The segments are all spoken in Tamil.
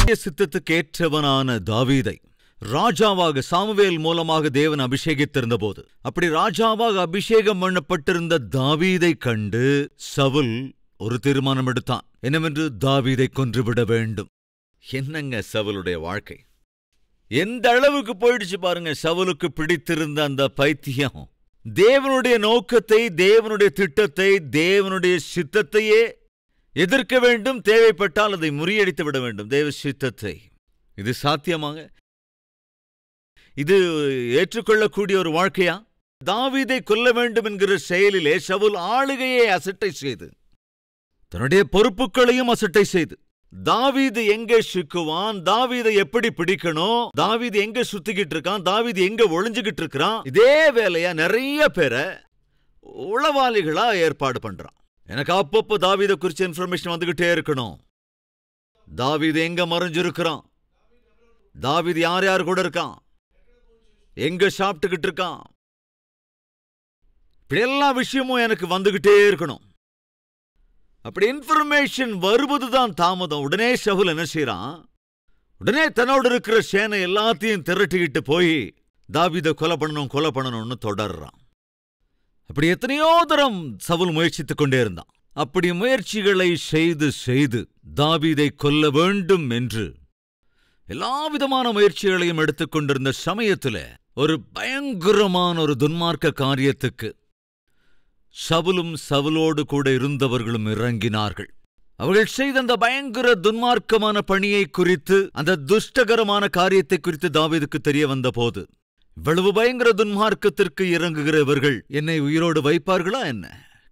சித்தத்துக்கு ஏற்றவனான தாவீதை ராஜாவாக சாமுவேல் மூலமாக தேவன் அபிஷேகித்திருந்த போது, அப்படி ராஜாவாக அபிஷேகம் பண்ணப்பட்டிருந்த தாவீதை கண்டு சவுல் ஒரு தீர்மானம் எடுத்தான். என்னவென்று? தாவீதை கொன்றுவிட வேண்டும். என்னங்க சவுலுடைய வாழ்க்கை எந்த அளவுக்கு போயிடுச்சு பாருங்க. சவுலுக்கு பிடித்திருந்த அந்த பைத்தியம் தேவனுடைய நோக்கத்தை, தேவனுடைய திட்டத்தை, தேவனுடைய சித்தத்தையே எதிர்க்க வேண்டும். தேவைப்பட்டால் அதை முறியடித்து விட வேண்டும், தேவ சித்தத்தை. இது சாத்தியமாக? இது ஏற்றுக்கொள்ளக்கூடிய ஒரு வாழ்க்கையா? தாவீதை கொல்ல வேண்டும் என்கிற செயலிலே சவுல் ஆளுகையை அசட்டை செய்து, தன்னுடைய பொறுப்புகளையும் அசட்டை செய்து, தாவீது எங்கே சிக்குவான், தாவீதை எப்படி பிடிக்கணும், தாவீது எங்க சுத்திக்கிட்டு இருக்கான், தாவீது எங்க ஒளிஞ்சுகிட்டு இருக்கிறான், இதே வேலையா நிறைய பேரை உளவாளிகளா ஏற்பாடு பண்றான். எனக்கு அப்பப்போ தாவீதை குறிச்ச இன்ஃபர்மேஷன் வந்துகிட்டே இருக்கணும். தாவீது எங்க மறைஞ்சிருக்கிறான், தாவீது யார் யார் கூட இருக்கான், எங்க சாப்பிட்டுக்கிட்டு இருக்கான், இப்படி எல்லா விஷயமும் எனக்கு வந்துகிட்டே இருக்கணும். அப்படி இன்ஃபர்மேஷன் வருவதுதான் தாமதம். உடனே சவுல் என்ன செய்யறான்? உடனே தன்னோடு இருக்கிற சேனை எல்லாத்தையும் திரட்டிக்கிட்டு போய் தாவீதை கொலை பண்ணணும்னு தொடர்றான். அப்படி எத்தனையோ தரம் சவுல் முயற்சித்துக் கொண்டே இருந்தான். அப்படி முயற்சிகளை செய்து செய்து தாவீதை கொல்ல வேண்டும் என்று எல்லா விதமான முயற்சிகளையும் எடுத்துக்கொண்டிருந்த சமயத்துல ஒரு பயங்கரமான ஒரு துன்மார்க்க காரியத்துக்கு சவுலும் சவுலோடு கூட இருந்தவர்களும் இறங்கினார்கள். அவர்கள் செய்த அந்த பயங்கர துன்மார்க்கமான பணியை குறித்து, அந்த துஷ்டகரமான காரியத்தை குறித்து தாவீதுக்கு தெரிய வந்த போது, இவ்வளவு பயங்கர துன்மார்க்கத்திற்கு இறங்குகிறவர்கள் என்னை உயிரோடு வைப்பார்களா என்ன?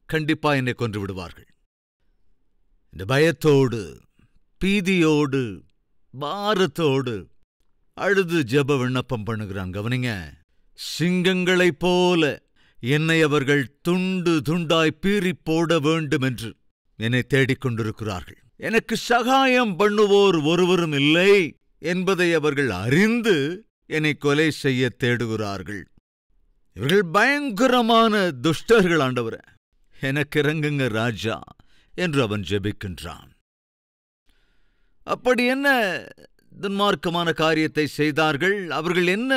கண்டிப்பா என்னை கொன்று விடுவார்கள். இந்த பயத்தோடு, பீதியோடு, பாரத்தோடு அழுது ஜெப விண்ணப்பம் பண்ணுகிறான். கவனிங்க, சிங்கங்களைப் போல என்னை அவர்கள் துண்டு துண்டாய் பீறி போட வேண்டும் என்று என்னை தேடிக்கொண்டிருக்கிறார்கள். எனக்கு சகாயம் பண்ணுவோர் ஒருவரும் இல்லை என்பதை அவர்கள் அறிந்து என்னை கொலை செய்ய தேடுகிறார்கள். இவர்கள் பயங்கரமான துஷ்டர்கள் ஆண்டவரே, எனக்கு இறங்குங்க ராஜா என்று அவன் ஜெபிக்கின்றான். அப்படி என்ன துன்மார்க்கமான காரியத்தை செய்தார்கள் அவர்கள்? என்ன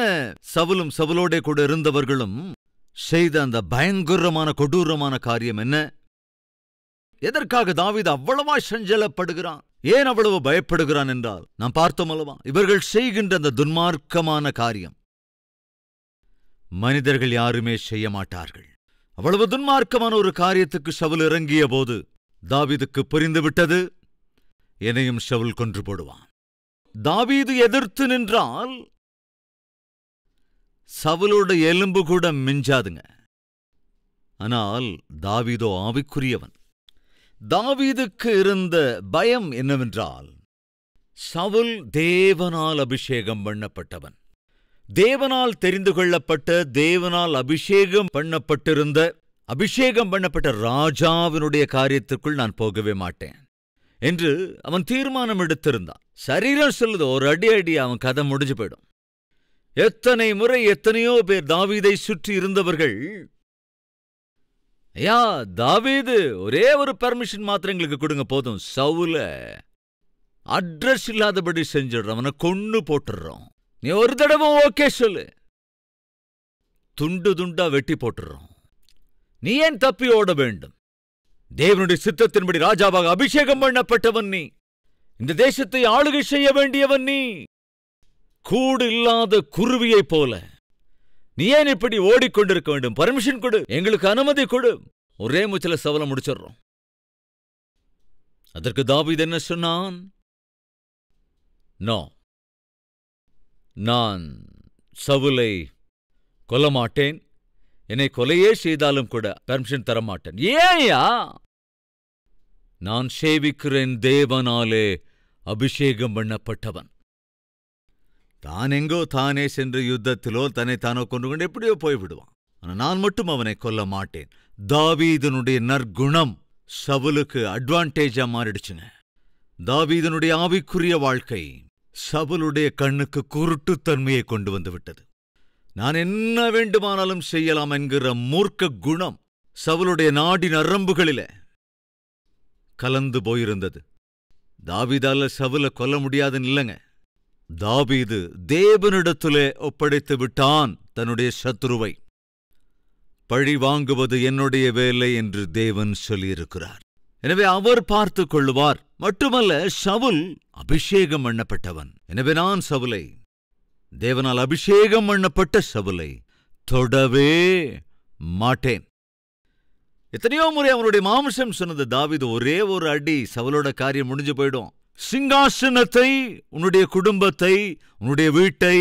சவுலும் சவுலோட கூட இருந்தவர்களும் செய்த அந்த பயங்கரமான கொடூரமான காரியம் என்ன? எதற்காக தாவீது அவ்வளவா சஞ்சலப்படுகிறான், ஏன் அவ்வளவு பயப்படுகிறான் என்றால், நாம் பார்த்தோம் அல்லவா, இவர்கள் செய்கின்ற அந்த துன்மார்க்கமான காரியம் மனிதர்கள் யாருமே செய்ய மாட்டார்கள். அவ்வளவு துன்மார்க்கமான ஒரு காரியத்துக்கு சவுல் இறங்கிய போது தாவீதுக்கு புரிந்துவிட்டது, என்னையும் சவுல் கொன்று போடுவான். தாவீது எதிர்த்து நின்றால் சவுலோட எலும்பு கூட மிஞ்சாதுங்க. ஆனால் தாவீதோ ஆவிக்குரியவன். தாவீதுக்கு இருந்த பயம் என்னவென்றால், சவுல் தேவனால் அபிஷேகம் பண்ணப்பட்டவன், தேவனால் தெரிந்து கொள்ளப்பட்ட, தேவனால் அபிஷேகம் பண்ணப்பட்ட ராஜாவினுடைய காரியத்திற்குள் நான் போகவே மாட்டேன் என்று அவன் தீர்மானம் எடுத்திருந்தான். சரீரம் சொல்லுது, ஒரு அடி அவன் கதை முடிஞ்சு போயிடும். எத்தனை முறை எத்தனையோ பேர் தாவீதை சுற்றி இருந்தவர்கள், ஐயா தாவீது ஒரே ஒரு பெர்மிஷன் மாத்திரம் எங்களுக்கு கொடுங்க போதும், சவுல அட்ரஸ் இல்லாதபடி செஞ்சிடுறோம், அவனை கொன்னு போட்டுடுறோம், நீ ஒரு தடவை ஓகே சொல்லு, துண்டு துண்டா வெட்டி போட்டுடுறோம், நீ ஏன் தப்பி ஓட வேண்டும்? தேவனுடைய சித்தத்தின்படி ராஜாவாக அபிஷேகம் பண்ணப்பட்டவன் நீ, இந்த தேசத்தை ஆளுகை செய்ய வேண்டியவன் நீ, கூடு இல்லாத குருவியைப் போல நீ ஏன் இப்படி ஓடிக்கொண்டிருக்க வேண்டும்? பர்மிஷன் கொடு, எங்களுக்கு அனுமதி கொடு. ஒரே மூச்சில சவுலை முடிச்சிடுறோம். அதற்கு தாவீது என்ன சொன்னான்? நோ, நான் சவுலை கொல்ல மாட்டேன், என்னை கொலையே செய்தாலும் கூட பர்மிஷன் தரமாட்டேன். ஏயா? நான் சேவிக்கிறேன் தேவனாலே அபிஷேகம் பண்ணப்பட்டவன். தான் எங்கோ தானே சென்று யுத்தத்திலோ தன்னை தானோ கொண்டு கொண்டு எப்படியோ போய்விடுவான். ஆனால் நான் மட்டும் அவனை கொல்ல மாட்டேன். தாவீதனுடைய நற்குணம் சவுலுக்கு அட்வான்டேஜா மாறிடுச்சுங்க. தாவீதனுடைய ஆவிக்குரிய வாழ்க்கை சவுலுடைய கண்ணுக்கு குருட்டுத்தன்மையை கொண்டு வந்து விட்டது. நான் என்ன வேண்டுமானாலும் செய்யலாம் என்கிற மூர்க்க குணம் சவுலுடைய நாடி நரம்புகளிலே கலந்து போயிருந்தது. தாவீதால சவுல கொல்ல முடியாதுன்னு இல்லைங்க. தாவீது தேவனிடத்திலே ஒப்படைத்து விட்டான் தன்னுடைய சத்துருவை. பழி வாங்குவது என்னுடைய வேலை என்று தேவன் சொல்லியிருக்கிறார். எனவே அவர் பார்த்துக் கொள்ளுவார். மட்டுமல்ல, சவுல் அபிஷேகம் பண்ணப்பட்டவன். எனவே நான் சவுலை, தேவனால் அபிஷேகம் பண்ணப்பட்ட சவுலை தொடவே மாட்டேன். எத்தனையோ முறை அவனுடைய மாம்சம் சொன்னது, தாவீது ஒரே ஒரு அடி சவுலோட காரியம் முடிஞ்சு போயிடும். சிங்காசனத்தை, உன்னுடைய குடும்பத்தை, உன்னுடைய வீட்டை,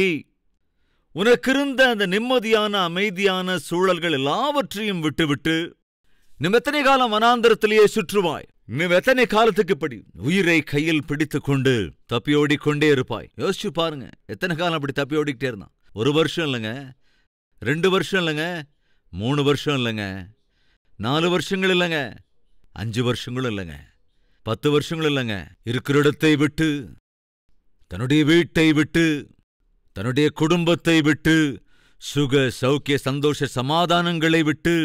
உனக்கிருந்த அந்த நிம்மதியான அமைதியான சூழல்கள் எல்லாவற்றையும் விட்டுவிட்டு இன்னும் எத்தனை காலம் வனாந்தரத்திலேயே சுற்றுவாய்? இன்னும் எத்தனை காலத்துக்கு இப்படி உயிரை கையில் பிடித்துக் கொண்டு தப்பியோடிக்கொண்டே இருப்பாய்? யோசிச்சு பாருங்க, எத்தனை காலம் அப்படி தப்பியோடிக்கிட்டே இருந்தான்? 1 வருஷம் இல்லைங்க, 2 வருஷம் இல்லைங்க, 3 வருஷம் இல்லைங்க, 4 வருஷங்கள் இல்லைங்க, 5 வருஷங்களும் இல்லைங்க, 10 வருஷங்கள் இல்லைங்க. இருக்கிற இடத்தை விட்டு, தன்னுடைய வீட்டை விட்டு, தன்னுடைய குடும்பத்தை விட்டு, சுக சௌக்கிய சந்தோஷ சமாதானங்களை விட்டு,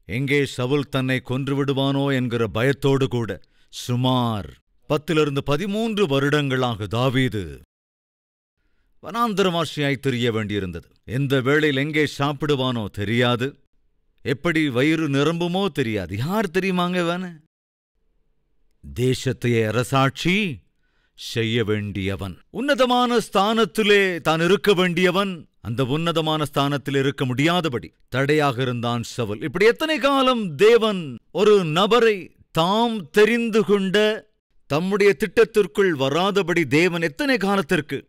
எங்கே சவுல் தன்னை கொன்று விடுவானோ என்கிற பயத்தோடு கூட சுமார் 10-13 வருடங்களாக தாவீது வனாந்தரவாசியாய் திரிய வேண்டியிருந்தது. எந்த வேளையில் எங்கே சாப்பிடுவானோ தெரியாது, எப்படி வயிறு நிரம்புமோ தெரியாது. யார் தெரியுமாங்க வேண? தேசத்தையே அரசாட்சி செய்ய வேண்டியவன், உன்னதமான ஸ்தானத்திலே தான் இருக்க வேண்டியவன். அந்த உன்னதமான ஸ்தானத்தில் இருக்க முடியாதபடி தடையாக இருந்தான் சவுல். இப்படி எத்தனை காலம் தேவன் ஒரு நபரை தாம் தெரிந்து கொண்ட தம்முடைய திட்டத்திற்குள் வராதபடி தேவன் எத்தனை காலத்திற்கு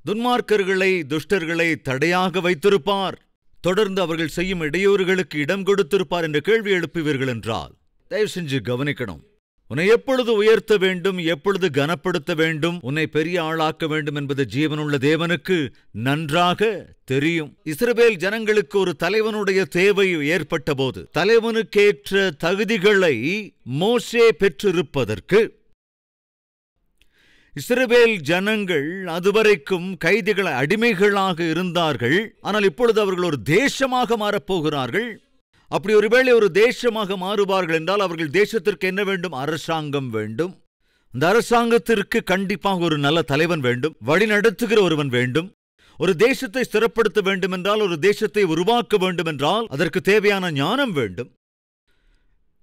துன்மார்க்கர்களை, துஷ்டர்களை தடையாக வைத்திருப்பார்? தொடர்ந்து அவர்கள் செய்யும் இடையூறுகளுக்கு இடம் கொடுத்திருப்பார் என்ற கேள்வி எழுப்புவீர்கள் என்றால் தயவு செஞ்சு கவனிக்கணும். உன்னை எப்பொழுது உயர்த்த வேண்டும், எப்பொழுது கனப்படுத்த வேண்டும், உன்னை பெரிய ஆளாக்க வேண்டும் என்பது ஜீவனுள்ள தேவனுக்கு நன்றாக தெரியும். இஸ்ரவேல் ஜனங்களுக்கு ஒரு தலைவனுடைய தேவை ஏற்பட்ட போது தலைவனுக்கேற்ற தகுதிகளை மோசே பெற்றிருப்பதற்கு இஸ்ரவேல் ஜனங்கள் அதுவரைக்கும் கைதிகள், அடிமைகளாக இருந்தார்கள். ஆனால் இப்பொழுது அவர்கள் ஒரு தேசமாக மாறப்போகிறார்கள். அப்படி ஒருவேளை ஒரு தேசமாக மாறுவார்கள் என்றால் அவர்கள் தேசத்திற்கு என்ன வேண்டும்? அரசாங்கம் வேண்டும். அந்த அரசாங்கத்திற்கு கண்டிப்பாக ஒரு நல்ல தலைவன் வேண்டும், வழிநடத்துகிற ஒருவன் வேண்டும். ஒரு தேசத்தை ஸ்திரப்படுத்த வேண்டும் என்றால், ஒரு தேசத்தை உருவாக்க வேண்டும் என்றால் அதற்கு தேவையான ஞானம் வேண்டும்.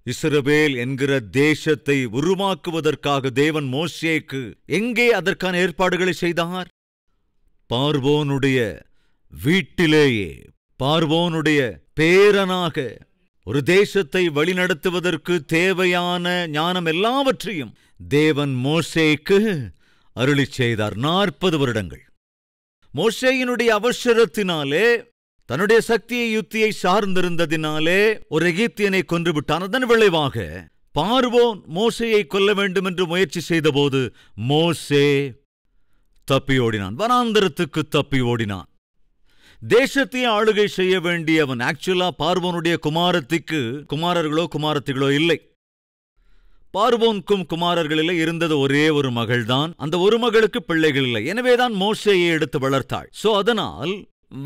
இஸ்ரவேல் என்கிற தேசத்தை உருவாக்குவதற்காக தேவன் மோசேக்கு எங்கே அதற்கான ஏற்பாடுகளை செய்தார்? பார்வோனுடைய வீட்டிலேயே, பார்வோனுடைய பேரனாக ஒரு தேசத்தை வழிநடத்துவதற்கு தேவையான ஞானம் எல்லாவற்றையும் தேவன் மோசேக்கு அருளிச் செய்தார். 40 வருடங்கள். மோசேயினுடைய அவசரத்தினாலே, தன்னுடைய சக்தியை யுத்தியை சார்ந்திருந்ததினாலே ஒரு எகிப்தியனை கொன்றுவிட்டான். அதன் விளைவாக பார்வோன் மோசேயை கொல்ல வேண்டும் என்று முயற்சி செய்தபோது மோசே தப்பி ஓடினான், வனாந்தரத்துக்கு தப்பி ஓடினான். தேசத்தை ஆளுகை செய்ய வேண்டியவன். ஆக்சுவலா பார்வோனுடைய குமாரத்திக்கு குமாரர்களோ குமாரத்திகளோ இல்லை. பார்வோனுக்கும் குமாரர்கள் இல்லை, இருந்தது ஒரே ஒரு மகள்தான். அந்த ஒரு மகளுக்கு பிள்ளைகள் இல்லை. எனவேதான் மோசேயை எடுத்து வளர்த்தாள். சோ அதனால்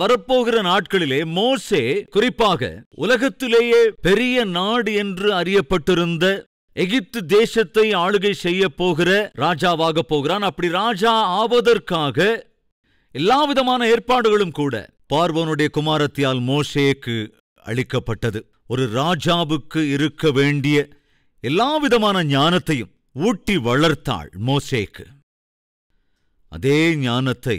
வரப்போகிற நாட்களிலே மோசே குறிப்பாக உலகத்திலேயே பெரிய நாடு என்று அறியப்பட்டிருந்த எகிப்து தேசத்தை ஆளுகை செய்ய போகிற ராஜாவாக போகிறான். அப்படி ராஜா ஆவதற்காக எல்லாவிதமான ஏற்பாடுகளும் கூட பார்வோனுடைய குமாரத்தியால் மோசேக்கு அளிக்கப்பட்டது. ஒரு ராஜாவுக்கு இருக்க வேண்டிய எல்லாவிதமான ஞானத்தையும் ஊட்டி வளர்த்தாள் மோசேக்கு. அதே ஞானத்தை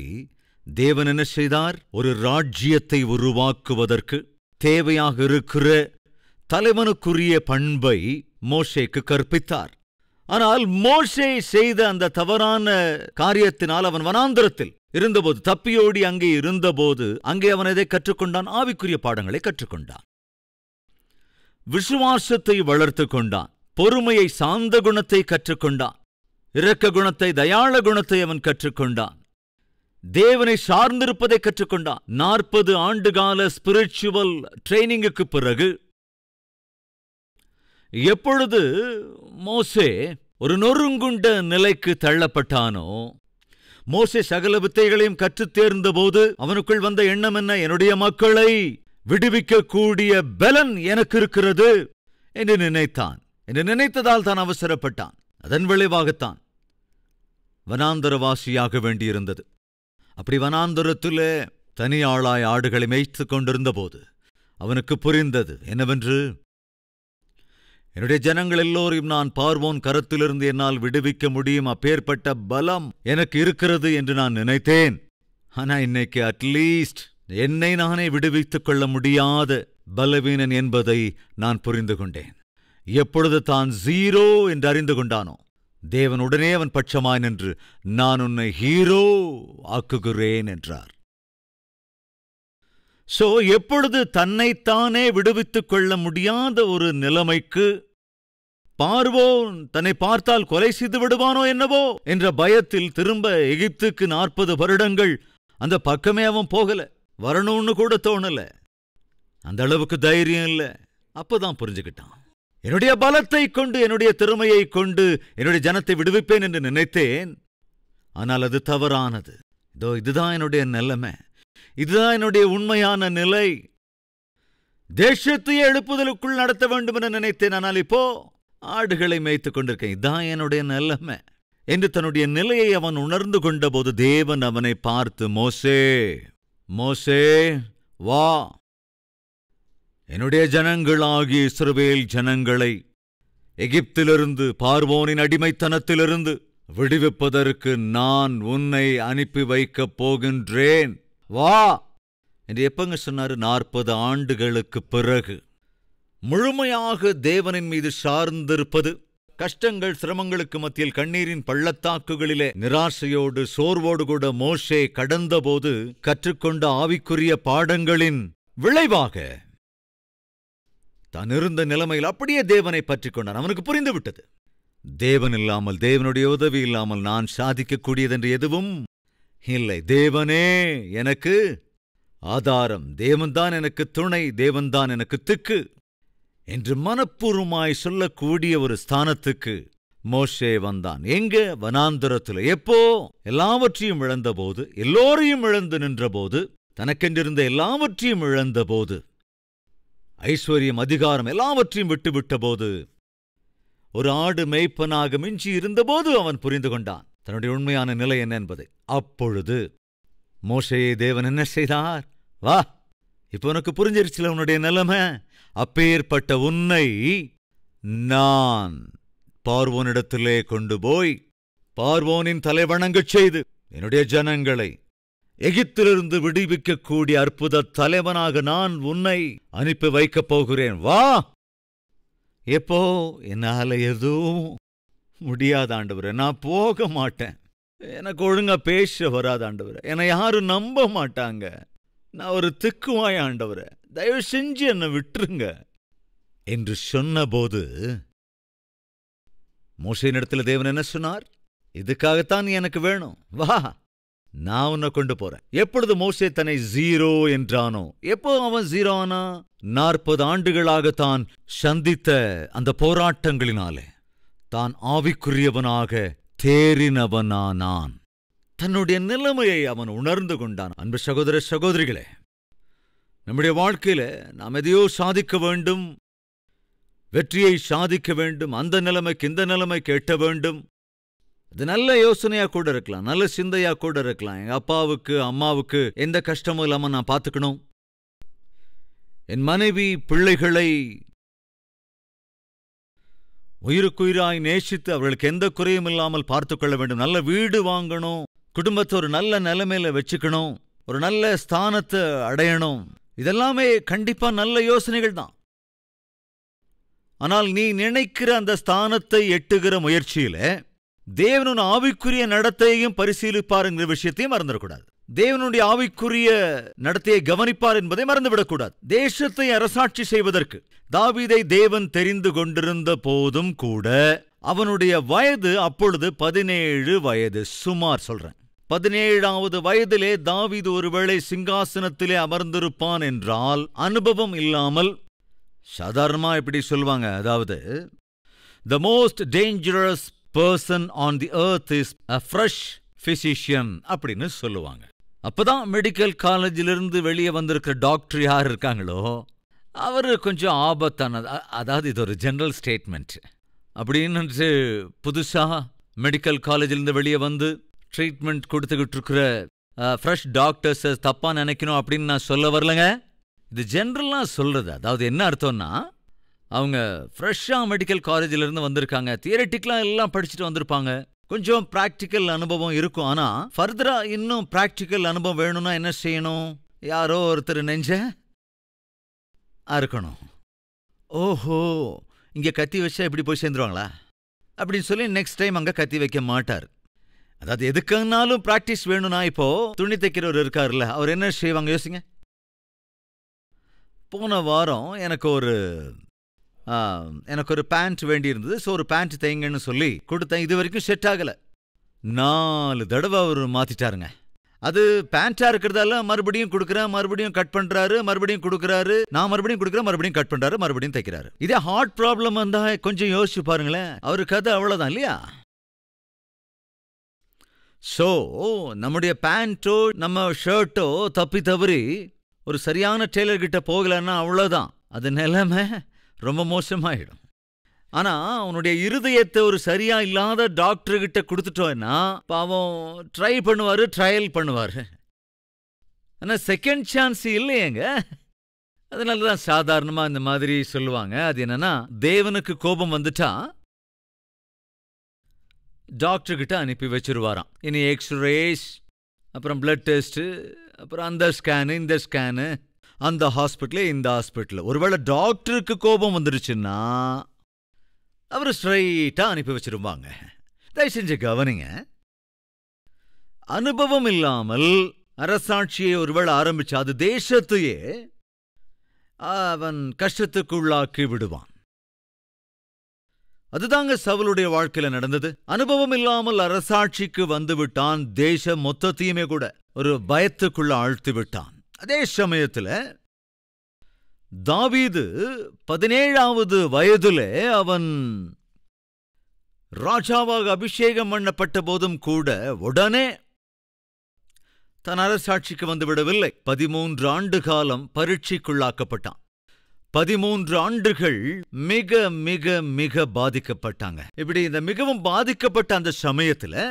தேவன் என்ன செய்தார்? ஒரு ராஜ்யத்தை உருவாக்குவதற்கு தேவையாக இருக்கிற தலைவனுக்குரிய பண்பை மோசேக்கு கற்பித்தார். ஆனால் மோசே செய்த அந்த தவறான காரியத்தினால் அவன் வனாந்தரத்தில் இருந்தபோது, தப்பியோடி அங்கே இருந்தபோது, அங்கே அவன் எதை கற்றுக்கொண்டான்? ஆவிக்குரிய பாடங்களை கற்றுக்கொண்டான். விசுவாசத்தை வளர்த்து கொண்டான். பொறுமையை, சாந்த குணத்தை கற்றுக்கொண்டான். இரக்க குணத்தை, தயாள குணத்தை அவன் கற்றுக்கொண்டான். தேவனை சார்ந்திருப்பதை கற்றுக்கொண்டான். 40 ஆண்டுகால ஸ்பிரிச்சுவல் ட்ரைனிங்குக்கு பிறகு எப்பொழுது மோசே ஒரு நொறுங்குண்ட நிலைக்கு தள்ளப்பட்டானோ, மோசே சகல வித்தைகளையும் கற்றுத் தேர்ந்தபோது அவனுக்குள் வந்த எண்ணம் என்ன? என்னுடைய மக்களை விடுவிக்கக்கூடிய பலன் எனக்கு இருக்கிறது என்று நினைத்தான். என்று நினைத்ததால் தான் அவசரப்பட்டான். அதன் விளைவாகத்தான் வனாந்தரவாசியாக வேண்டியிருந்தது. அப்படி வனாந்தரத்திலே தனியாளாய் ஆடுகளை மேய்த்து கொண்டிருந்த போது அவனுக்கு புரிந்தது என்னவென்று, என்னுடைய ஜனங்கள் எல்லோரையும் நான் பார்வோன் கரத்திலிருந்து என்னால் விடுவிக்க முடியும், அப்பேற்பட்ட பலம் எனக்கு இருக்கிறது என்று நான் நினைத்தேன். ஆனா இன்னைக்கு அட்லீஸ்ட் என்னை நானே விடுவித்துக் கொள்ள முடியாத பலவீனன் என்பதை நான் புரிந்து கொண்டேன். எப்பொழுது தான் 0 என்று அறிந்து கொண்டானோ, தேவன் உடனே அவன் பட்சமாய் நின்று நான் உன்னை ஹீரோ ஆக்குகிறேன் என்றார். சோ எப்பொழுது தன்னைத்தானே விடுவித்துக் கொள்ள முடியாத ஒரு நிலைமைக்கு, பார்வோன் தன்னை பார்த்தால் கொலை செய்து விடுவானோ என்னவோ என்ற பயத்தில் திரும்ப எகிப்துக்கு 40 வருடங்கள் அந்த பக்கமே அவன் போகல, வரணும்னு கூட தோணல, அந்த அளவுக்கு தைரியம் இல்ல. அப்பதான் புரிஞ்சுக்கிட்டான், என்னுடைய பலத்தை கொண்டு என்னுடைய திறமையை கொண்டு என்னுடைய ஜனத்தை விடுவிப்பேன் என்று நினைத்தேன். ஆனால் அது தவறானது. இதுதான் என்னுடைய நிலைமை, இதுதான் என்னுடைய உண்மையான நிலை. தேசத்தையே எழுப்புதலுக்குள் நடத்த வேண்டும் என நினைத்தேன், ஆனால் இப்போ ஆடுகளை மேய்த்துக் கொண்டிருக்கேன், இதுதான் என்னுடைய நிலைமை என்று தன்னுடைய நிலையை அவன் உணர்ந்து கொண்ட போது தேவன் அவனை பார்த்து, மோசே மோசே வா, என்னுடைய ஜனங்களாகிய இஸ்ரவேல் ஜனங்களை எகிப்திலிருந்து பார்வோனின் அடிமைத்தனத்திலிருந்து விடுவிப்பதற்கு நான் உன்னை அனுப்பி வைக்கப் போகின்றேன், வா என்று எப்பங்க சொன்னாரு? 40 ஆண்டுகளுக்கு பிறகு முழுமையாக தேவனின் மீது சார்ந்திருப்பது, கஷ்டங்கள் சிரமங்களுக்கு மத்தியில் கண்ணீரின் பள்ளத்தாக்குகளிலே நிராசையோடு சோர்வோடு கூட மோசே கடந்தபோது கற்றுக்கொண்ட ஆவிக்குரிய பாடங்களின் விளைவாக தான் இருந்த நிலைமையில் அப்படியே தேவனை பற்றிக் கொண்டான். அவனுக்கு புரிந்து விட்டது, தேவன் இல்லாமல், தேவனுடைய உதவி இல்லாமல் நான் சாதிக்கக்கூடியதென்று எதுவும் இல்லை. தேவனே எனக்கு ஆதாரம், தேவன்தான் எனக்கு துணை, தேவன்தான் எனக்கு திக்கு என்று மனப்பூர்வமாய் சொல்லக்கூடிய ஒரு ஸ்தானத்துக்கு மோசே வந்தான். எங்க? வனாந்தரத்தில். எப்போ? எல்லாவற்றையும் இழந்தபோது, எல்லோரையும் இழந்து நின்றபோது, தனக்கென்றிருந்த எல்லாவற்றையும் இழந்தபோது, ஐஸ்வர்யம் அதிகாரம் எல்லாவற்றையும் விட்டுவிட்ட போது, ஒரு ஆடு மேய்ப்பனாக மிஞ்சி இருந்தபோது அவன் புரிந்து கொண்டான் தன்னுடைய உண்மையான நிலை என்ன என்பதை. அப்பொழுது மோசேயை தேவன் என்ன செய்தார்? வா, இப்ப உனக்கு புரிஞ்சிருச்சுல உன்னுடைய நிலைமை. அப்பேற்பட்ட உன்னை நான் பார்வோனிடத்திலே கொண்டு போய் பார்வோனின் தலைவணங்கச் செய்து என்னுடைய ஜனங்களை எகிப்திலிருந்து விடுவிக்கக்கூடிய அற்புத தலைவனாக நான் உன்னை அனுப்பி வைக்கப் போகிறேன், வா. எப்போ? என்னால எதுவும் முடியாத ஆண்டவரே, நான் போக மாட்டேன், எனக்கு ஒழுங்கா பேச வராத ஆண்டவரே, என்னை யாரும் நம்ப மாட்டாங்க, நான் ஒரு திக்குவாய் ஆண்டவரே, தயவு செஞ்சு என்னை விட்டுருங்க என்று சொன்னபோது மோசேயினிடத்தில் தேவன் என்ன சொன்னார்? இதுக்காகத்தான் நீ எனக்கு வேணும், வா, நான் உன்னை கொண்டு போறேன். எப்பொழுது மோசே தன்னை 0 என்றானோ, எப்போ அவன் 0 ஆனா? 40 ஆண்டுகளாக தான் சந்தித்த அந்த போராட்டங்களினாலே தான் ஆவிக்குரியவனாக தேறினவனானான். தன்னுடைய நிலைமையை அவன் உணர்ந்து கொண்டான். அன்பு சகோதர சகோதரிகளே, நம்முடைய வாழ்க்கையில நாம் எதையோ சாதிக்க வேண்டும், வெற்றியை சாதிக்க வேண்டும், அந்த நிலைமைக்கு இந்த நிலைமைக்கு எட்ட வேண்டும். அது நல்ல யோசனையா கூட இருக்கலாம், நல்ல சிந்தையா கூட இருக்கலாம். எங்க அப்பாவுக்கு அம்மாவுக்கு எந்த கஷ்டமும் இல்லாம நான் பார்த்துக்கணும், என் மனைவி பிள்ளைகளை உயிருக்குயிராய் நேசித்து அவர்களுக்கு எந்த குறையும் இல்லாமல் பார்த்துக்கொள்ள வேண்டும், நல்ல வீடு வாங்கணும், குடும்பத்தை ஒரு நல்ல நிலைமையில வச்சுக்கணும், ஒரு நல்ல ஸ்தானத்தை அடையணும். இதெல்லாமே கண்டிப்பா நல்ல யோசனைகள் தான். ஆனால் நீ நினைக்கிற அந்த ஸ்தானத்தை எட்டுகிற முயற்சியில தேவனுடைய ஆவிக்குரிய நடத்தையையும் பரிசீலிப்பார் என்கிற விஷயத்தையும் மறந்துடக்கூடாது. தேவனுடைய ஆவிக்குரிய நடத்தையை கவனிப்பார் என்பதை மறந்துவிடக்கூடாது. தேசத்தை அரசாட்சி செய்வதற்கு தாவீதை தேவன் தெரிந்து கொண்டிருந்த போதும் கூட அவனுடைய வயது அப்பொழுது 17 வயது. சுமார் சொல்றேன், 17வது வயதிலே தாவீது ஒருவேளை சிங்காசனத்திலே அமர்ந்திருப்பான் என்றால் அனுபவம் இல்லாமல், சாதாரணமா இப்படி சொல்லுவாங்க, அதாவது the most dangerous person on the earth is a fresh physician அப்படின்னு சொல்லுவாங்க. அப்பதான் மெடிக்கல் காலேஜிலிருந்து வெளியே வந்திருக்கிற டாக்டர் யார் இருக்காங்களோ அவரு கொஞ்சம் ஆபத்தானது. அதாவது இது ஒரு ஜெனரல் ஸ்டேட்மெண்ட். அப்படின்னு புதுசா மெடிக்கல் காலேஜிலிருந்து வெளியே வந்து ட்ரீட்மெண்ட் கொடுத்துக்கிட்டு இருக்கிற ஃப்ரெஷ் டாக்டர்ஸை தப்பா நினைக்கணும் அப்படின்னு நான் சொல்ல வரலங்க. இது ஜென்ரலாக சொல்றது. அதாவது என்ன அர்த்தம்னா, அவங்க ஃப்ரெஷ்ஷாக மெடிக்கல் காலேஜிலிருந்து வந்திருக்காங்க, தியரட்டிக்கலாக எல்லாம் படிச்சுட்டு வந்திருப்பாங்க, கொஞ்சம் ப்ராக்டிக்கல் அனுபவம் இருக்கும். ஆனால் ஃபர்தராக இன்னும் ப்ராக்டிக்கல் அனுபவம் வேணும்னா என்ன செய்யணும்? யாரோ ஒருத்தர் நெஞ்ச அறுக்கணும். ஓஹோ, இங்கே கத்தி வச்சா இப்படி போய் சேர்ந்துருவாங்களா அப்படின்னு சொல்லி நெக்ஸ்ட் டைம் அங்கே கத்தி வைக்க மாட்டார். அதாவது எதுக்குனாலும் ப்ராக்டிஸ் வேணும்னா, இப்போ துணி தைக்கிறவர் இருக்காருல்ல, அவர் என்ன செய்வாங்க யோசிங்க. போன வாரம் எனக்கு ஒரு பேண்ட் வேண்டி இருந்தது. ஸோ ஒரு பேண்ட் தைங்கன்னு சொல்லி கொடுத்தேன். இது வரைக்கும் செட் ஆகலை. 4 தடவை அவர் மாற்றிட்டாருங்க. அது பேண்ட்டாக இருக்கிறதால மறுபடியும் கொடுக்குறேன், மறுபடியும் கட் பண்ணுறாரு, மறுபடியும் கொடுக்குறாரு, நான் மறுபடியும் கொடுக்குறேன், மறுபடியும் கட் பண்ணுறாரு, மறுபடியும் தைக்கிறாரு. இதே ஹார்ட் ப்ராப்ளம் வந்தால் கொஞ்சம் யோசிச்சு பாருங்களேன், அவர் கதை அவ்வளோதான் இல்லையா? ஸோ நம்முடைய பேண்ட்டோ நம்ம ஷர்ட்டோ தப்பி தவறி ஒரு சரியான டெய்லர்கிட்ட போகலன்னா அவ்வளோதான், அது நிலைமை ரொம்ப மோசமாயிடும். ஆனால் அவனுடைய இருதயத்தை ஒரு சரியா இல்லாத டாக்டர்கிட்ட கொடுத்துட்டோன்னா பாவம் ட்ரை பண்ணுவார், ட்ரையல் பண்ணுவார். ஆனால் செகண்ட் சான்ஸ் இல்லையேங்க. அதனால தான் சாதாரணமாக இந்த மாதிரி சொல்லுவாங்க. அது என்னன்னா, தேவனுக்கு கோபம் வந்துட்டா டாக்டர்கிட்ட அனுப்பி வச்சிருவாராம். இனி எக்ஸ்ரேஸ், அப்புறம் பிளட் டெஸ்ட்டு, அப்புறம் அந்த ஸ்கேனு இந்த ஸ்கேனு, அந்த ஹாஸ்பிட்டலு இந்த ஹாஸ்பிட்டலு. ஒருவேளை டாக்டருக்கு கோபம் வந்துருச்சுன்னா அவர் ஸ்ட்ரைட்டாக அனுப்பி வச்சிருவாங்க. தயவு செஞ்சு கவனிங்க. அனுபவம் இல்லாமல் அரசாட்சியை ஒருவேளை ஆரம்பிச்சா அது தேசத்தையே அவன் கஷ்டத்துக்குள்ளாக்கி விடுவான். அதுதாங்க சவுலுடைய வாழ்க்கையில நடந்தது. அனுபவம் இல்லாமல் அரசாட்சிக்கு வந்து விட்டான், தேசம் மொத்தத்தையுமே கூட ஒரு பயத்துக்குள்ள ஆழ்த்தி விட்டான். அதே சமயத்துல தாவீது 17வது வயதிலே அவன் ராஜாவாக அபிஷேகம் பண்ணப்பட்ட போதும் கூட உடனே தன் அரசாட்சிக்கு வந்து விடவில்லை. 13 ஆண்டு காலம் பரீட்சைக்குள்ளாக்கப்பட்டான். 13 ஆண்டுகள் மிக மிக மிக பாதிக்கப்பட்டாங்க. இப்படி இந்த மிகவும் பாதிக்கப்பட்ட அந்த சமயத்துல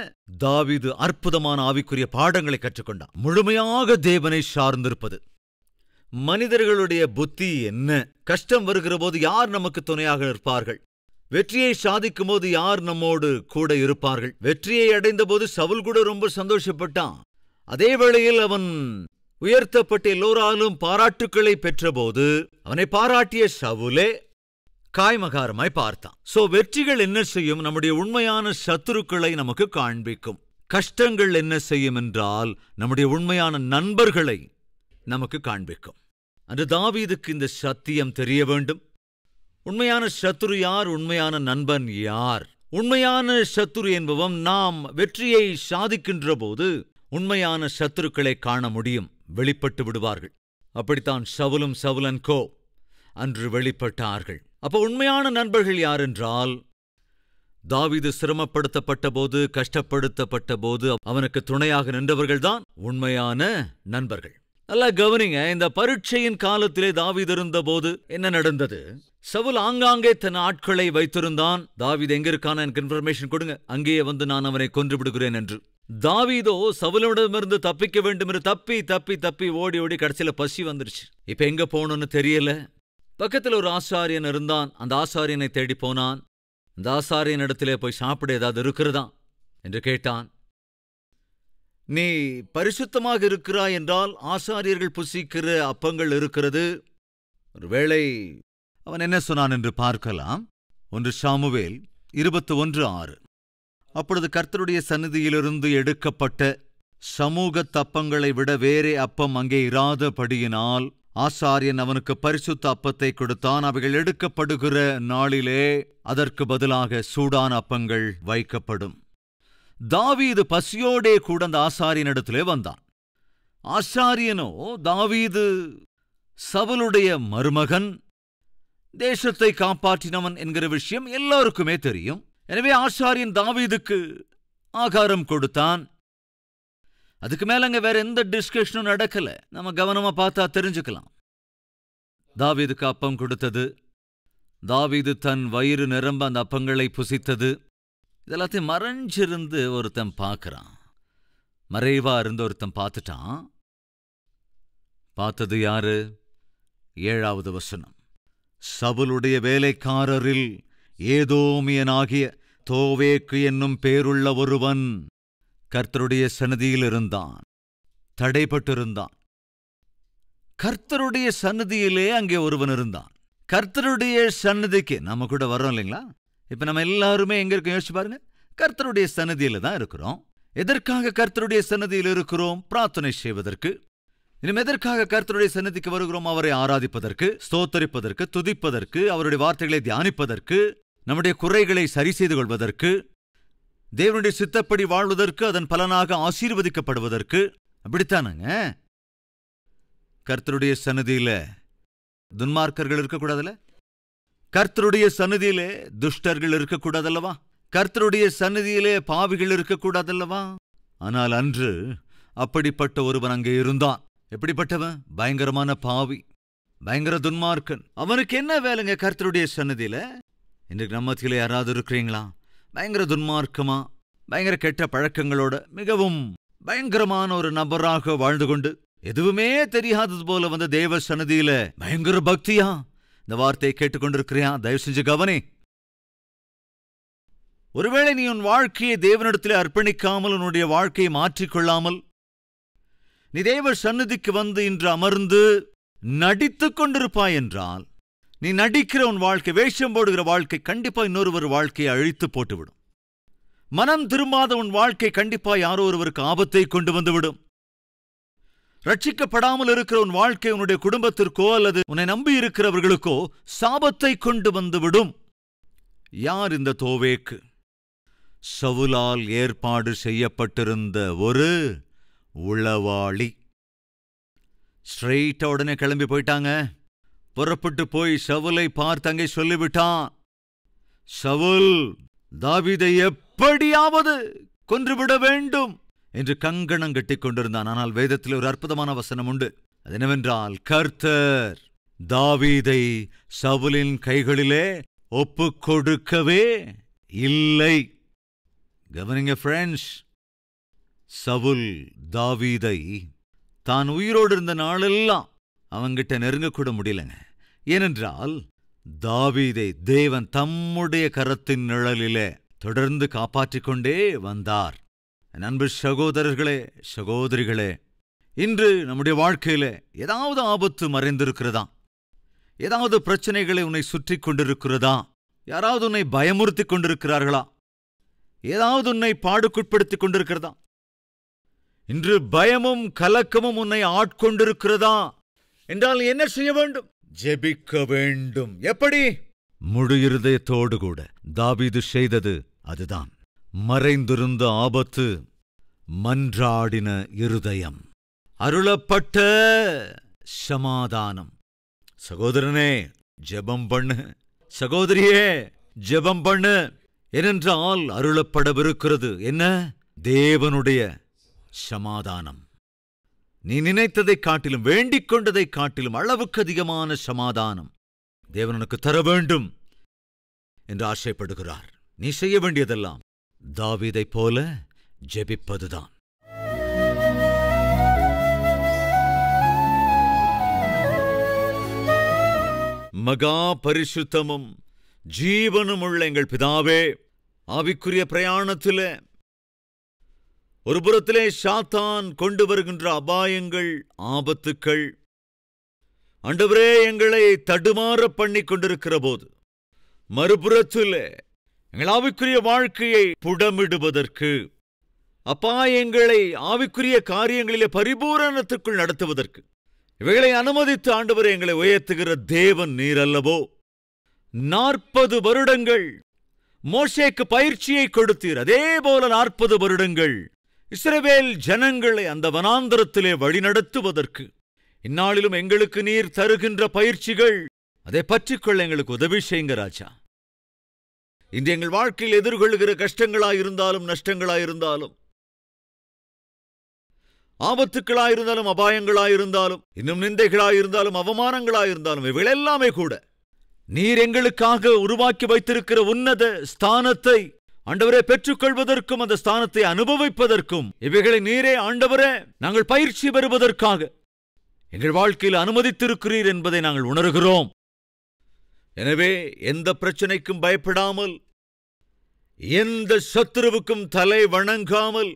தாவீது அற்புதமான ஆவிக்குரிய பாடங்களை கற்றுக்கொண்டான். முழுமையாக தேவனை சார்ந்திருப்பது. மனிதர்களுடைய புத்தி என்ன? கஷ்டம் வருகிற போது யார் நமக்கு துணையாக இருப்பார்கள்? வெற்றியை சாதிக்கும் போது யார் நம்மோடு கூட இருப்பார்கள்? வெற்றியை அடைந்த போது சவுல் கூட ரொம்ப சந்தோஷப்பட்டான். அதே வேளையில் அவன் உயர்த்தப்பட்ட எல்லோராலும் பாராட்டுக்களை பெற்றபோது அவனை பாராட்டிய சவுலே காய்மகாரமாய் பார்த்தான். சோ வெற்றிகள் என்ன செய்யும்? நம்முடைய உண்மையான சத்துருக்களை நமக்கு காண்பிக்கும். கஷ்டங்கள் என்ன செய்யும் என்றால் நம்முடைய உண்மையான நண்பர்களை நமக்கு காண்பிக்கும். அன்று தாவீதுக்கு இந்த சத்தியம் தெரிய வேண்டும். உண்மையான சத்துரு யார்? உண்மையான நண்பன் யார்? உண்மையான சத்துரு என்பவன் நாம் வெற்றியை சாதிக்கின்ற போது உண்மையான சத்துருக்களை காண முடியும், வெளிப்பட்டு விடுவார்கள். அப்படித்தான் சவுலும் சவுலன் கோ அன்று வெளிப்பட்டார்கள். அப்போ உண்மையான நண்பர்கள் யார் என்றால், தாவீது சிரமப்படுத்தப்பட்ட போது, கஷ்டப்படுத்தப்பட்ட போது அவனுக்கு துணையாக நின்றவர்கள்தான் உண்மையான நண்பர்கள். நல்லா கவனிங்க. இந்த பரீட்சையின் காலத்திலே தாவீது இருந்த போது என்ன நடந்தது? சவுல் ஆங்காங்கே தன் ஆட்களை வைத்திருந்தான். தாவீது எங்க இருக்கான எனக்கு இன்ஃபர்மேஷன் கொடுங்க, அங்கேயே வந்து நான் அவனை கொன்று விடுகிறேன் என்று. தாவீதோ சவுலிடமிருந்து தப்பிக்க வேண்டும் என்று தப்பி தப்பி தப்பி ஓடி ஓடி கடைசியில பசி வந்துருச்சு. இப்ப எங்க போகணும்னு தெரியல. பக்கத்தில் ஒரு ஆசாரியன் இருந்தான். அந்த ஆசாரியனை தேடி போனான். அந்த ஆசாரியன் இடத்திலே போய் சாப்பிட ஏதாவது இருக்கிறதா என்று கேட்டான். நீ பரிசுத்தமாக இருக்கிறாய் என்றால் ஆசாரியர்கள் புசிக்கிற அப்பங்கள் இருக்கிறது. ஒருவேளை அவன் என்ன சொன்னான் என்று பார்க்கலாம். 1 சாமுவேல் 21:6. அப்பொழுது கர்த்தருடைய சந்நிதியிலிருந்து எடுக்கப்பட்ட சமூக தப்பங்களை விட வேறே அப்பம் அங்கே இராதபடியினால் ஆசாரியன் அவனுக்கு பரிசுத்த அப்பத்தை கொடுத்தான். அவைகள் எடுக்கப்படுகிற நாளிலே அதற்கு பதிலாக சூடான அப்பங்கள் வைக்கப்படும். தாவீது பசியோடே கூட அந்த ஆசாரியனிடத்திலே வந்தான். ஆசாரியனோ தாவீது சவுலுடைய மருமகன், தேசத்தை காப்பாற்றினவன் என்கிற விஷயம் எல்லோருக்குமே தெரியும். எனவே ஆசாரியன் தாவீதுக்கு ஆகாரம் கொடுத்தான். அதுக்கு மேல அங்க வேற எந்த டிஸ்கஷனும் நடக்கல. நம்ம கவனமா பார்த்தா தெரிஞ்சுக்கலாம். தாவீதுக்கு அப்பம் கொடுத்தது. தாவீது தன் வயிறு நிரம்ப அந்த அப்பங்களை புசித்தது. இதெல்லாத்தையும் மறைஞ்சிருந்து ஒருத்தன் பார்க்கறான். மறைவா இருந்து ஒருத்தன் பார்த்துட்டான். பார்த்தது யாரு? 7வது வசனம். சவுலுடைய வேலைக்காரரில் ஏதோமியனாகிய தோவேக்கு என்னும் பேருள்ள ஒருவன் கர்த்தருடைய சந்நிதியில் இருந்தான். தடைப்பட்டிருந்தான். கர்த்தருடைய சந்நிதியிலே அங்கே ஒருவன் இருந்தான். கர்த்தருடைய சந்நிதிக்கு நம்ம கூட வர்றோம் இல்லைங்களா? இப்ப நம்ம எல்லாருமே எங்க இருக்கோம் யோசிச்சு பாருங்க. கர்த்தருடைய சந்நிதியில தான் இருக்கிறோம். எதற்காக கர்த்தருடைய சந்நிதியில் இருக்கிறோம்? பிரார்த்தனை செய்வதற்கு. இன்னும் எதற்காக கர்த்தருடைய சந்நிதிக்கு வருகிறோம்? அவரை ஆராதிப்பதற்கு, ஸ்தோத்தரிப்பதற்கு, துதிப்பதற்கு, அவருடைய வார்த்தைகளை தியானிப்பதற்கு, நம்முடைய குறைகளை சரி செய்து கொள்வதற்கு, தேவனுடைய சித்தப்படி வாழ்வதற்கு, அதன் பலனாக ஆசீர்வதிக்கப்படுவதற்கு. அப்படித்தானுங்க. கர்த்தருடைய சந்நிதியில துன்மார்க்கர்கள் இருக்கக்கூடாதுல்ல? கர்த்தருடைய சந்நிதியிலே துஷ்டர்கள் இருக்கக்கூடாதல்லவா? கர்த்தருடைய சந்நிதியிலே பாவிகள் இருக்கக்கூடாதல்லவா? ஆனால் அன்று அப்படிப்பட்ட ஒருவன் அங்கே இருந்தான். எப்படிப்பட்டவன்? பயங்கரமான பாவி, பயங்கர துன்மார்க்கன். அவனுக்கு என்ன வேலைங்க கர்த்தருடைய சந்நிதியில? இன்றைக்கு நம்ம மத்தியில யாராவது இருக்கிறீங்களா? பயங்கர துன்மார்க்கமா, பயங்கர கெட்ட பழக்கங்களோட மிகவும் பயங்கரமான ஒரு நபராக வாழ்ந்து கொண்டு எதுவுமே தெரியாதது போல வந்த தேவ சந்நிதியில பயங்கர பக்தியா இந்த வார்த்தையை கேட்டுக்கொண்டிருக்கிறியா? தயவு செஞ்சு கவனி. ஒருவேளை நீ உன் வாழ்க்கையை தேவனிடத்தில் அர்ப்பணிக்காமல், உன்னுடைய வாழ்க்கையை மாற்றிக்கொள்ளாமல், நீ தேவ சந்நிதிக்கு வந்து இன்று அமர்ந்து நடித்துக் கொண்டிருப்பாய் என்றால், நீ நடிக்கிற உன் வாழ்க்கை, வேஷம் போடுகிற வாழ்க்கை கண்டிப்பா இன்னொருவர் வாழ்க்கையை அழித்து போட்டுவிடும். மனம் திரும்பாத உன் வாழ்க்கை கண்டிப்பா யாரோ ஒருவருக்கு ஆபத்தை கொண்டு வந்துவிடும். ரட்சிக்கப்படாமல் இருக்கிற உன் வாழ்க்கை உன்னுடைய குடும்பத்திற்கோ அல்லது உன்னை நம்பி இருக்கிறவர்களுக்கோ சாபத்தை கொண்டு வந்துவிடும். யார் இந்த தோவேக்கு? சவுலால் ஏற்பாடு செய்யப்பட்டிருந்த ஒரு உளவாளி. ஸ்ட்ரெயிட்டா உடனே கிளம்பி போயிட்டாங்க. புறப்பட்டு போய் சவுலை பார்த்து அங்கே சொல்லிவிட்டான், சவுல் தாவீதை எப்படியாவது கொன்றுவிட வேண்டும் என்று கங்கணம் கட்டிக் கொண்டிருந்தான். ஆனால் வேதத்தில் ஒரு அற்புதமான வசனம் உண்டு. அது என்னவென்றால், கர்த்தர் தாவீதை சவுலின் கைகளிலே ஒப்புக் கொடுக்கவே இல்லை. கவனிங்க ஃப்ரெண்ட்ஸ், சவுல் தாவீதை தான் உயிரோடு இருந்த நாளெல்லாம் அவங்கிட்ட நெருங்கக்கூட முடியலங்க. ஏனென்றால் தாவீதை தேவன் தம்முடைய கரத்தின் நிழலிலே தொடர்ந்து காப்பாற்றிக் கொண்டே வந்தார். அன்பு சகோதரர்களே, சகோதரிகளே, இன்று நம்முடைய வாழ்க்கையில ஏதாவது ஆபத்து மறைந்திருக்கிறதா? ஏதாவது பிரச்சனைகளை உன்னை சுற்றி கொண்டிருக்கிறதா? யாராவது உன்னை பயமுறுத்தி கொண்டிருக்கிறார்களா? ஏதாவது உன்னை பாடுக்குட்படுத்திக் கொண்டிருக்கிறதா? இன்று பயமும் கலக்கமும் உன்னை ஆட்கொண்டிருக்கிறதா என்றால் என்ன செய்ய வேண்டும்? ஜெபிக்க வேண்டும். எப்படி? முழு இருதயத்தோடு கூட தாவீது செய்தது அதுதான். மறைந்திருந்த ஆபத்து, மன்றாடின இருதயம், அருளப்பட்ட சமாதானம். சகோதரனே ஜெபம் பண்ணு, சகோதரியே ஜெபம் பண்ணு. ஏனென்றால் அருளப்படவிருக்கிறது என்ன? தேவனுடைய சமாதானம். நீ நினைத்ததைக் காட்டிலும், வேண்டிக் கொண்டதைக் காட்டிலும் அளவுக்கு அதிகமான சமாதானம் தேவன் உனக்கு தர வேண்டும் என்று ஆசைப்படுகிறார். நீ செய்ய வேண்டியதெல்லாம் தாவீதைப் போல ஜெபிப்பதுதான். மகா பரிசுத்தமும் ஜீவனும் உள்ள எங்கள் பிதாவே, ஆவிக்குரிய பிரயாணத்திலே ஒரு புறத்திலே சாத்தான் கொண்டு வருகின்ற அபாயங்கள், ஆபத்துக்கள், ஆண்டவரே எங்களை தடுமாற பண்ணி கொண்டிருக்கிற போது, மறுபுறத்திலே எங்கள் ஆவிக்குரிய வாழ்க்கையை புடமிடுவதற்கு, அப்பா எங்களை ஆவிக்குரிய காரியங்களிலே பரிபூரணத்துக்குள் நடத்துவதற்கு இவைகளை அனுமதித்து ஆண்டவரே எங்களை உயர்த்துகிற தேவன் நீர் அல்லவோ? 40 வருடங்கள் மோசேக்கு பயிற்சியை கொடுத்தீர். அதே போல 40 வருடங்கள் இஸ்ரவேல் ஜனங்களை அந்த வனாந்தரத்திலே வழிநடத்துவதற்கு இந்நாளிலும் எங்களுக்கு நீர் தருகின்ற பயிற்சிகள், அதை பற்றிக்கொள்ள எங்களுக்கு உதவி செய்யுங்க ராஜா. இன்று எங்கள் வாழ்க்கையில் எதிர்கொள்கிற கஷ்டங்களாயிருந்தாலும், நஷ்டங்களாயிருந்தாலும், ஆபத்துக்களாயிருந்தாலும், அபாயங்களாயிருந்தாலும், இன்னும் நிந்தைகளாயிருந்தாலும், அவமானங்களாயிருந்தாலும், இவைகளெல்லாமே கூட நீர் எங்களுக்காக உருவாக்கி வைத்திருக்கிற உன்னத ஸ்தானத்தை ஆண்டவரே பெற்றுக்கொள்வதற்கும் அந்த ஸ்தானத்தை அனுபவிப்பதற்கும் இவைகளை நீரே ஆண்டவரே நாங்கள் பயிற்சி பெறுவதற்காக எங்கள் வாழ்க்கையில் அனுமதித்திருக்கிறீர் என்பதை நாங்கள் உணர்கிறோம். எனவே எந்த பிரச்சனைக்கும் பயப்படாமல், எந்த சத்துருவுக்கும் தலை வணங்காமல்,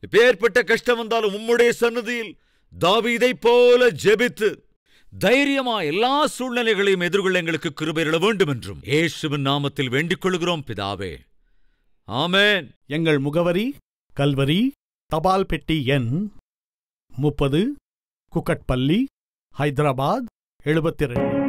இப்பேற்பட்ட கஷ்டம் வந்தாலும் உம்முடைய சன்னதியில் தாவீதைப் போல ஜெபித்து தைரியமா எல்லா சூழ்நிலைகளையும் எதிர்கொள்ள எங்களுக்கு கிருபை அருள வேண்டும் என்றும் இயேசுவின் நாமத்தில் வேண்டிக் கொள்கிறோம் பிதாவே. ஆமென். எங்கள் முகவரி: கல்வரி, தபால் பெட்டி எண் 30, குக்கட்பள்ளி, ஹைதராபாத் 72.